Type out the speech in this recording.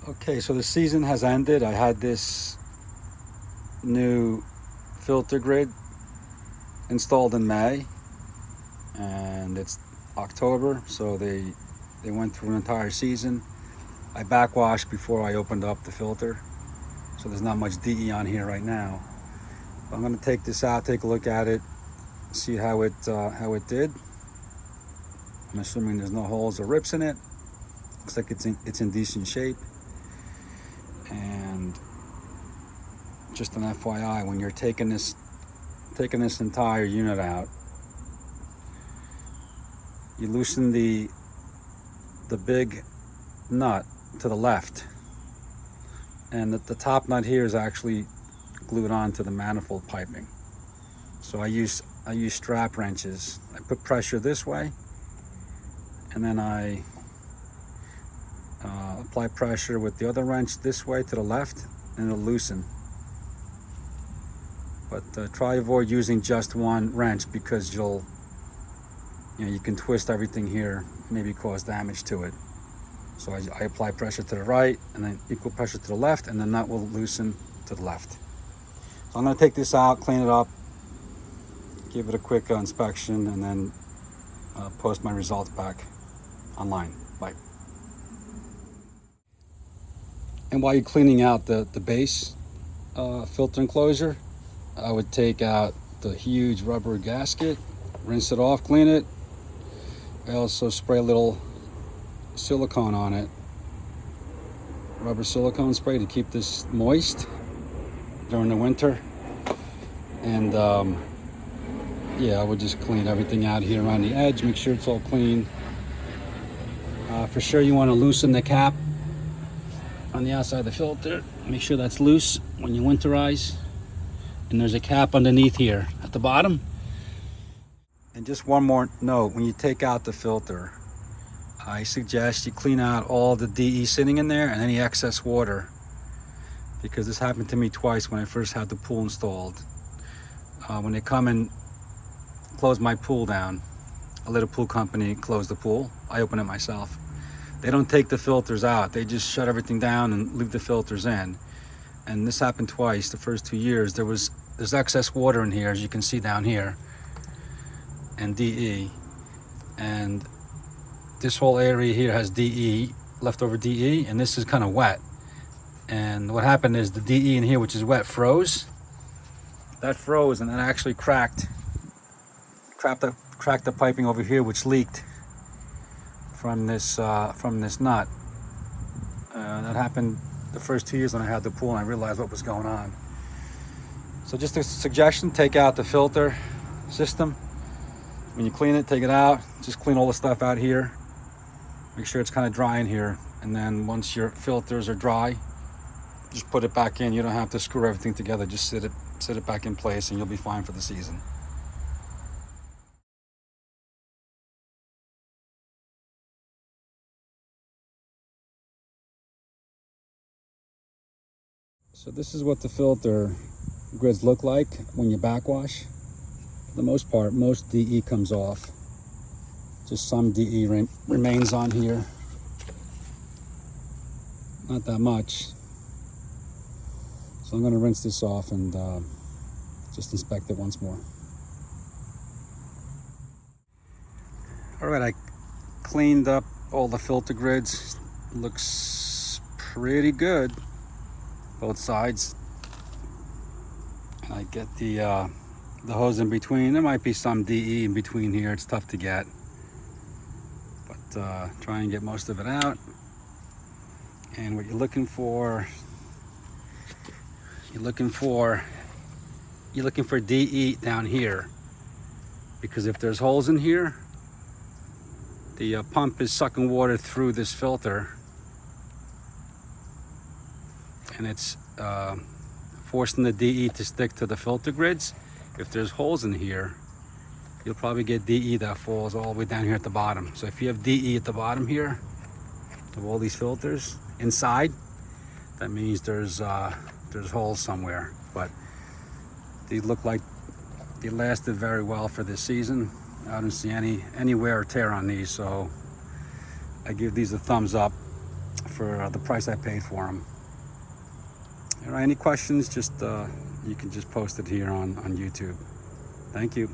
Okay, so the season has ended. I had this new filter grid installed in May, and it's October, so they went through an entire season. I backwashed before I opened up the filter, so there's not much DE on here right now. But I'm going to take this out, take a look at it, see how it did. I'm assuming there's no holes or rips in it. Looks like it's in decent shape. And just an FYI, when you're taking this entire unit out, you loosen the big nut to the left, and the top nut here is actually glued onto the manifold piping. So I use strap wrenches. I put pressure this way, and then I apply pressure with the other wrench this way to the left, and it'll loosen. But try to avoid using just one wrench, because you can twist everything here, maybe cause damage to it. So I apply pressure to the right, and then equal pressure to the left, and the nut will loosen to the left. So I'm going to take this out, clean it up, give it a quick inspection, and then post my results back online. Bye. And while you're cleaning out the base filter enclosure, I would take out the huge rubber gasket, rinse it off, clean it. I also spray a little silicone on it, rubber silicone spray, to keep this moist during the winter. And yeah, I would just clean everything out here around the edge, make sure it's all clean. For sure you want to loosen the cap on the outside of the filter. Make sure that's loose when you winterize. And there's a cap underneath here at the bottom. And just one more note, when you take out the filter, I suggest you clean out all the DE sitting in there and any excess water, because this happened to me twice when I first had the pool installed. When they come and close my pool down, I let a pool company close the pool. I open it myself. They don't take the filters out. They just shut everything down and leave the filters in. And this happened twice. The first 2 years, there's excess water in here, as you can see down here, and DE. And this whole area here has DE, leftover DE, and this is kind of wet. And what happened is the DE in here, which is wet, froze. That froze, and that actually cracked the piping over here, which leaked from this nut. That happened the first 2 years when I had the pool, and I realized what was going on. So just a suggestion, take out the filter system. When you clean it, take it out, just clean all the stuff out here. Make sure it's kind of dry in here. And then once your filters are dry, just put it back in. You don't have to screw everything together. Just sit it back in place, and you'll be fine for the season. So this is what the filter grids look like when you backwash. For the most part, most DE comes off. Just some DE remains on here. Not that much. So I'm going to rinse this off and just inspect it once more. All right, I cleaned up all the filter grids. Looks pretty good, both sides. And I get the hose in between. There might be some DE in between here. It's tough to get, but try and get most of it out. And what you're looking for DE down here, because if there's holes in here, the pump is sucking water through this filter, and it's forcing the DE to stick to the filter grids. If there's holes in here, you'll probably get DE that falls all the way down here at the bottom. So if you have DE at the bottom here of all these filters inside, that means there's holes somewhere. But these look like they lasted very well for this season. I don't see any wear or tear on these, so I give these a thumbs up. for the price I paid for them. Any questions, just you can just post it here on YouTube. Thank you.